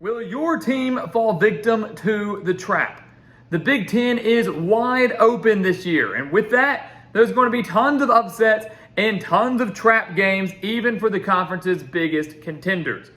Will your team fall victim to the trap? The Big Ten is wide open this year, and with that, there's going to be tons of upsets and tons of trap games, even for the conference's biggest contenders.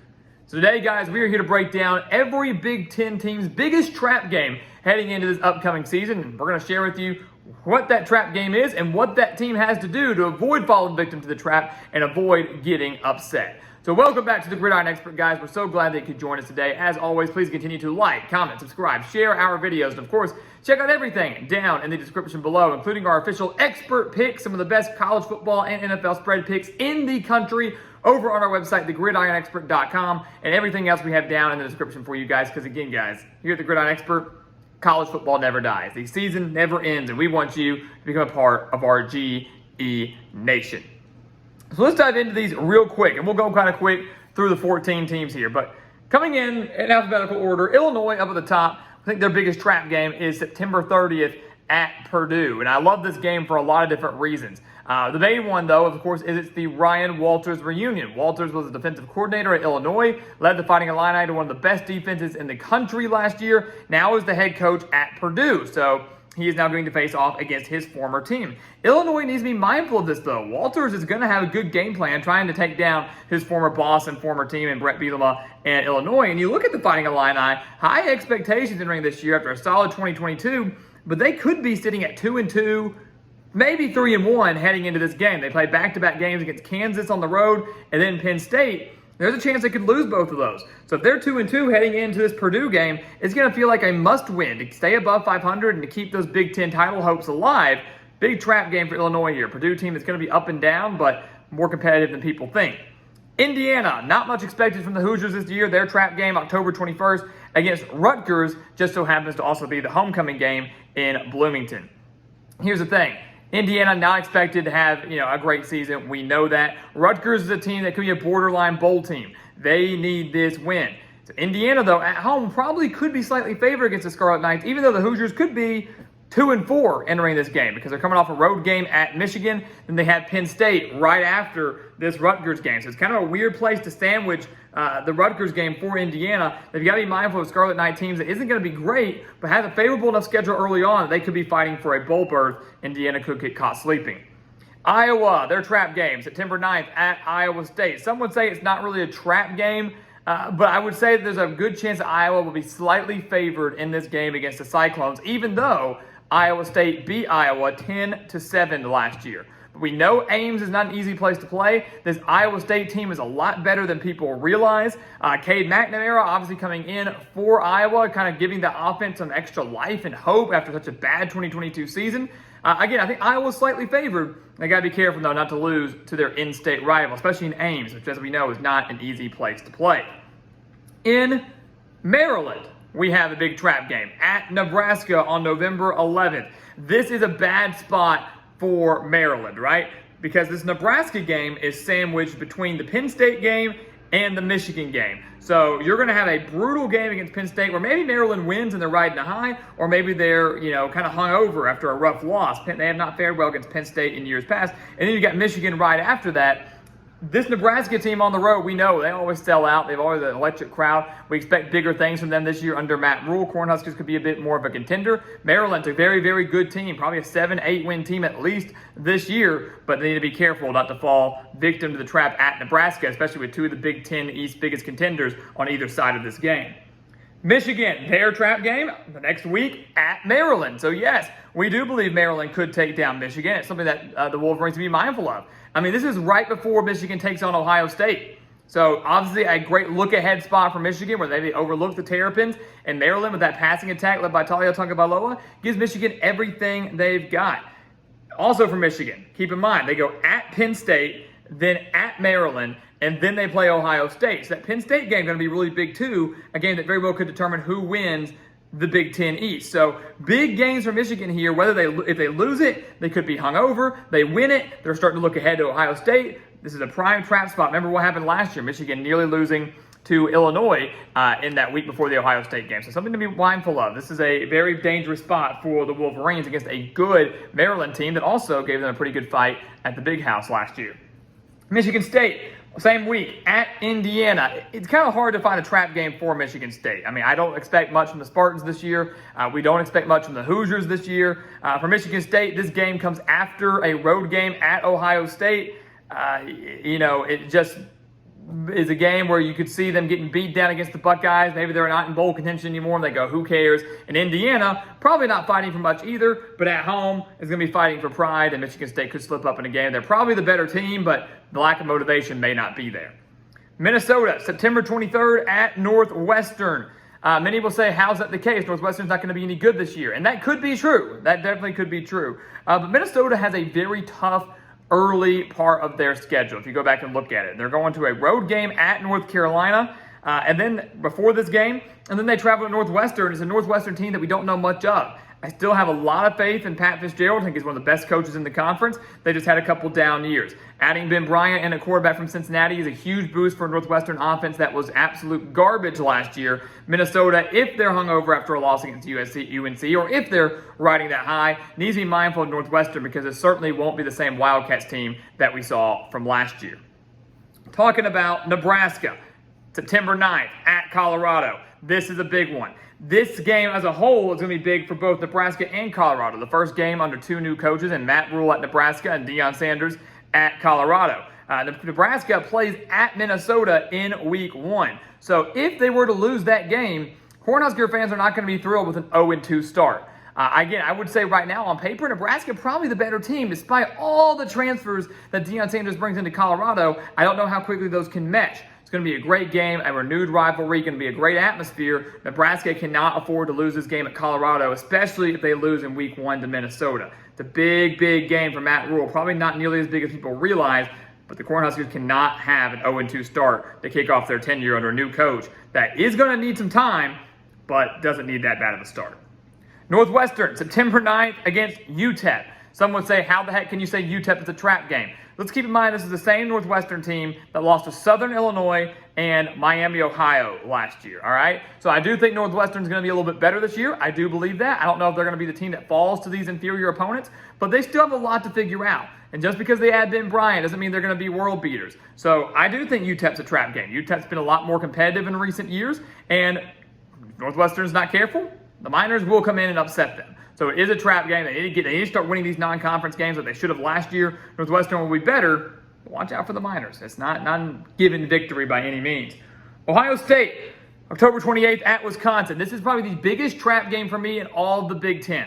So today, guys, we are here to break down every Big Ten team's biggest trap game heading into this upcoming season, and we're going to share with you what that trap game is and what that team has to do to avoid falling victim to the trap and avoid getting upset. So welcome back to the Gridiron Expert, guys. We're so glad that you could join us today. As always, please continue to like, comment, subscribe, share our videos, and of course, check out everything down in the description below, including our official expert picks, some of the best college football and NFL spread picks in the country over on our website, thegridironexpert.com, and everything else we have down in the description for you guys. Because again, guys, here at the Gridiron Expert, college football never dies. The season never ends, and we want you to become a part of our GE Nation. So let's dive into these real quick, and we'll go kind of quick through the 14 teams here. But coming in alphabetical order, Illinois up at the top. I think their biggest trap game is September 30th at Purdue, and I love this game for a lot of different reasons. The main one, though, of course, is it's the Ryan Walters reunion. Walters was a defensive coordinator at Illinois, led the Fighting Illini to one of the best defenses in the country last year, now is the head coach at Purdue. So he is now going to face off against his former team. Illinois needs to be mindful of this, though. Walters is going to have a good game plan trying to take down his former boss and former team in Brett Bielema and Illinois. And you look at the Fighting Illini, high expectations entering this year after a solid 2022, but they could be sitting at 2-2, maybe 3-1 heading into this game. They played back-to-back games against Kansas on the road and then Penn State. There's a chance they could lose both of those. So if they're 2-2 heading into this Purdue game, it's going to feel like a must-win to stay above 500 and to keep those Big Ten title hopes alive. Big trap game for Illinois here. Purdue team that's going to be up and down, but more competitive than people think. Indiana, not much expected from the Hoosiers this year. Their trap game, October 21st against Rutgers, just so happens to also be the homecoming game in Bloomington. Here's the thing. Indiana not expected to have, a great season. We know that. Rutgers is a team that could be a borderline bowl team. They need this win. So Indiana, though, at home probably could be slightly favored against the Scarlet Knights, even though the Hoosiers could be 2-4 entering this game because they're coming off a road game at Michigan. Then they have Penn State right after this Rutgers game. So it's kind of a weird place to sandwich the Rutgers game for Indiana. They've got to be mindful of Scarlet Knight teams that isn't going to be great, but has a favorable enough schedule early on that they could be fighting for a bowl berth. Indiana could get caught sleeping. Iowa, their trap game, September 9th at Iowa State. Some would say it's not really a trap game, but I would say that there's a good chance that Iowa will be slightly favored in this game against the Cyclones, even though Iowa State beat Iowa 10-7 last year. We know Ames is not an easy place to play. This Iowa State team is a lot better than people realize. Cade McNamara obviously coming in for Iowa, kind of giving the offense some extra life and hope after such a bad 2022 season. Again, I think Iowa's slightly favored. They got to be careful, though, not to lose to their in-state rival, especially in Ames, which, as we know, is not an easy place to play. In Maryland, we have a big trap game at Nebraska on November 11th. This is a bad spot for Maryland, right? Because this Nebraska game is sandwiched between the Penn State game and the Michigan game. So you're going to have a brutal game against Penn State where maybe Maryland wins and they're riding a high, or maybe they're, kind of hung over after a rough loss. They have not fared well against Penn State in years past. And then you got Michigan right after that. This Nebraska team on the road, we know they always sell out. They've always an electric crowd. We expect bigger things from them this year under Matt Rule. Cornhuskers could be a bit more of a contender. Maryland's a very, very good team, probably a 7-8 win team at least this year, but they need to be careful not to fall victim to the trap at Nebraska, especially with two of the Big Ten East biggest contenders on either side of this game. Michigan, their trap game the next week at Maryland. So yes, we do believe Maryland could take down Michigan. It's something that the Wolverines to be mindful of. I mean, this is right before Michigan takes on Ohio State. So obviously a great look-ahead spot for Michigan where they overlook the Terrapins, and Maryland with that passing attack led by Talia Tagovailoa gives Michigan everything they've got. Also for Michigan, keep in mind, they go at Penn State, then at Maryland, and then they play Ohio State. So that Penn State game is going to be really big too, a game that very well could determine who wins the Big Ten East. So big games for Michigan here. If they lose it, they could be hung over. They win it, they're starting to look ahead to Ohio State. This is a prime trap spot. Remember what happened last year? Michigan nearly losing to Illinois in that week before the Ohio State game. So something to be mindful of. This is a very dangerous spot for the Wolverines against a good Maryland team that also gave them a pretty good fight at the Big House last year. Michigan State, Same week at Indiana. It's kind of hard to find a trap game for Michigan State. I mean, I don't expect much from the Spartans this year. We don't expect much from the Hoosiers this year. For Michigan State, this game comes after a road game at Ohio State. It just is a game where you could see them getting beat down against the Buckeyes. Maybe they're not in bowl contention anymore, and they go, who cares? And Indiana, probably not fighting for much either, but at home is going to be fighting for pride, and Michigan State could slip up in a game. They're probably the better team, but the lack of motivation may not be there. Minnesota, September 23rd at Northwestern. Many will say, how's that the case? Northwestern's not going to be any good this year. And that could be true. That definitely could be true. But Minnesota has a very tough early part of their schedule. If you go back and look at it, they're going to a road game at North Carolina, and then before this game, and then they travel to Northwestern. It's a Northwestern team that we don't know much of. I still have a lot of faith in Pat Fitzgerald. I think he's one of the best coaches in the conference. They just had a couple down years. Adding Ben Bryant and a quarterback from Cincinnati is a huge boost for a Northwestern offense that was absolute garbage last year. Minnesota, if they're hungover after a loss against UNC, or if they're riding that high, needs to be mindful of Northwestern because it certainly won't be the same Wildcats team that we saw from last year. Talking about Nebraska, September 9th at Colorado. This is a big one. This game as a whole is going to be big for both Nebraska and Colorado. The first game under two new coaches, and Matt Rule at Nebraska and Deion Sanders at Colorado. Nebraska plays at Minnesota in week 1. So if they were to lose that game, Cornhusker fans are not going to be thrilled with an 0-2 start. Again, I would say right now on paper, Nebraska probably the better team despite all the transfers that Deion Sanders brings into Colorado. I don't know how quickly those can mesh. It's going to be a great game, a renewed rivalry, going to be a great atmosphere. Nebraska cannot afford to lose this game at Colorado, especially if they lose in week 1 to Minnesota. It's a big, big game for Matt Rule. Probably not nearly as big as people realize, but the Cornhuskers cannot have an 0-2 start to kick off their tenure under a new coach that is going to need some time, but doesn't need that bad of a start. Northwestern, September 9th against UTEP. Some would say, how the heck can you say UTEP is a trap game? Let's keep in mind this is the same Northwestern team that lost to Southern Illinois and Miami, Ohio last year, all right? So I do think Northwestern's going to be a little bit better this year. I do believe that. I don't know if they're going to be the team that falls to these inferior opponents, but they still have a lot to figure out. And just because they add Ben Bryant doesn't mean they're going to be world beaters. So I do think UTEP's a trap game. UTEP's been a lot more competitive in recent years, and Northwestern's not careful. The Miners will come in and upset them. So it is a trap game. They need to start winning these non-conference games that they should have last year. Northwestern will be better, but watch out for the Miners. It's not a given victory by any means. Ohio State, October 28th at Wisconsin. This is probably the biggest trap game for me in all of the Big Ten.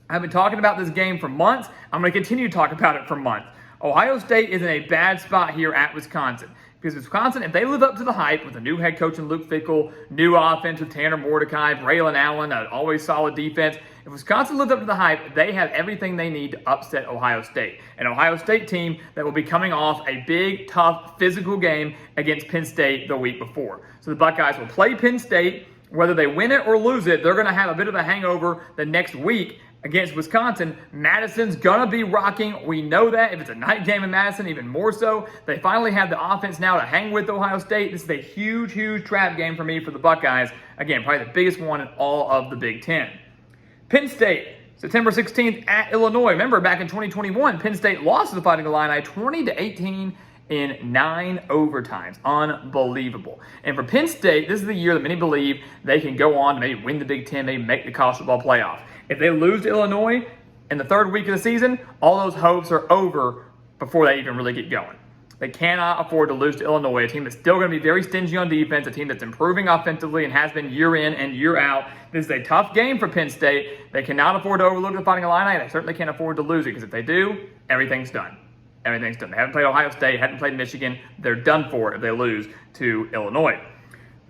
I've been talking about this game for months. I'm going to continue to talk about it for months. Ohio State is in a bad spot here at Wisconsin. Because Wisconsin, if they live up to the hype with a new head coach in Luke Fickell, new offense with Tanner Mordecai, Braylon Allen, an always solid defense, if Wisconsin lives up to the hype, they have everything they need to upset Ohio State. An Ohio State team that will be coming off a big, tough, physical game against Penn State the week before. So the Buckeyes will play Penn State. Whether they win it or lose it, they're going to have a bit of a hangover the next week against Wisconsin. Madison's going to be rocking. We know that. If it's a night game in Madison, even more so. They finally have the offense now to hang with Ohio State. This is a huge, huge trap game for me for the Buckeyes. Again, probably the biggest one in all of the Big Ten. Penn State, September 16th at Illinois. Remember, back in 2021, Penn State lost to the Fighting Illini 20-18 in 9 overtimes. Unbelievable. And for Penn State, this is the year that many believe they can go on to maybe win the Big Ten, maybe make the college football playoff. If they lose to Illinois in the third week of the season, all those hopes are over before they even really get going. They cannot afford to lose to Illinois, a team that's still going to be very stingy on defense, a team that's improving offensively and has been year in and year out. This is a tough game for Penn State. They cannot afford to overlook the Fighting Illini. They certainly can't afford to lose it, because if they do, everything's done. Everything's done. They haven't played Ohio State, haven't played Michigan. They're done for if they lose to Illinois.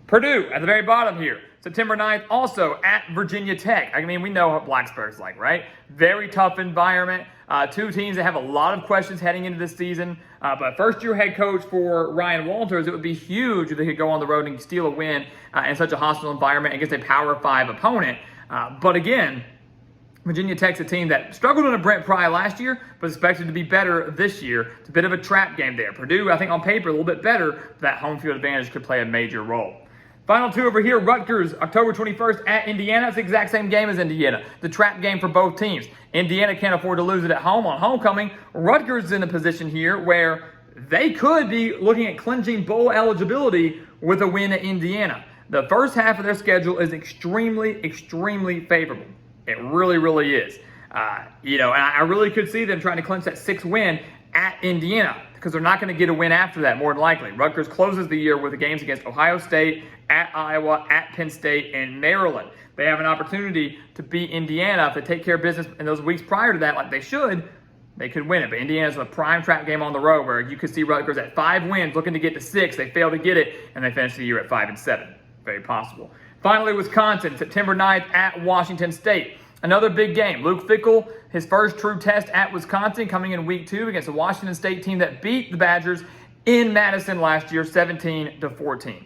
Purdue at the very bottom here. September 9th, also at Virginia Tech. I mean, we know what Blacksburg's like, right? Very tough environment. Two teams that have a lot of questions heading into this season. But first-year head coach for Ryan Walters, it would be huge if they could go on the road and steal a win in such a hostile environment against a Power 5 opponent. But again, Virginia Tech's a team that struggled under Brent Pry last year, but is expected to be better this year. It's a bit of a trap game there. Purdue, I think on paper, a little bit better, but that home field advantage could play a major role. Final two over here, Rutgers, October 21st at Indiana. It's the exact same game as Indiana. The trap game for both teams. Indiana can't afford to lose it at home on homecoming. Rutgers is in a position here where they could be looking at clinching bowl eligibility with a win at Indiana. The first half of their schedule is extremely favorable. It really, really is. And I really could see them trying to clinch that 6th win at Indiana because they're not going to get a win after that, more than likely. Rutgers closes the year with the games against Ohio State, at Iowa, at Penn State, and Maryland. They have an opportunity to beat Indiana. If they take care of business in those weeks prior to that like they should, they could win it. But Indiana's a prime trap game on the road where you could see Rutgers at 5 wins looking to get to 6. They fail to get it, and they finish the year at 5-7. Very possible. Finally, Wisconsin, September 9th at Washington State. Another big game. Luke Fickell, his first true test at Wisconsin, coming in week 2 against the Washington State team that beat the Badgers in Madison last year, 17-14.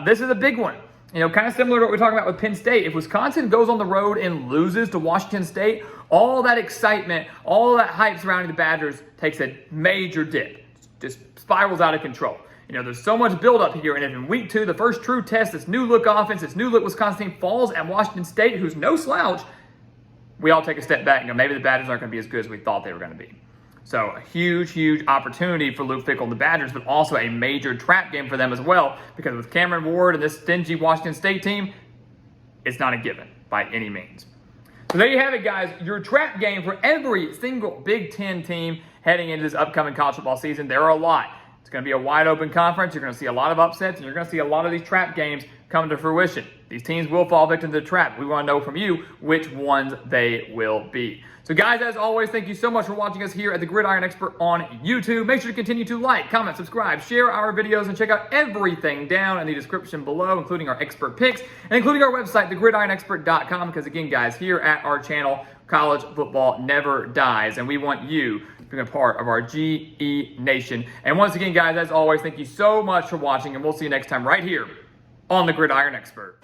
This is a big one. Kind of similar to what we're talking about with Penn State. If Wisconsin goes on the road and loses to Washington State, all that excitement, all that hype surrounding the Badgers takes a major dip. Just spirals out of control. There's so much buildup here, and if in week 2, the first true test, this new look offense, this new look Wisconsin team falls at Washington State, who's no slouch, we all take a step back and go, maybe the Badgers aren't going to be as good as we thought they were going to be. So a huge opportunity for Luke Fickell and the Badgers, but also a major trap game for them as well, because with Cameron Ward and this stingy Washington State team, it's not a given by any means. So there you have it, guys. Your trap game for every single Big Ten team heading into this upcoming college football season. There are a lot. It's going to be a wide open conference. You're going to see a lot of upsets, and you're going to see a lot of these trap games come to fruition. These teams will fall victim to the trap. We want to know from you which ones they will be. So guys, as always, thank you so much for watching us here at the Gridiron Expert on YouTube. Make sure to continue to like, comment, subscribe, share our videos, and check out everything down in the description below, including our expert picks, and including our website, thegridironexpert.com, because again, guys, here at our channel, college football never dies, and we want you to be a part of our GE Nation. And once again, guys, as always, thank you so much for watching, and we'll see you next time right here on the Gridiron Expert.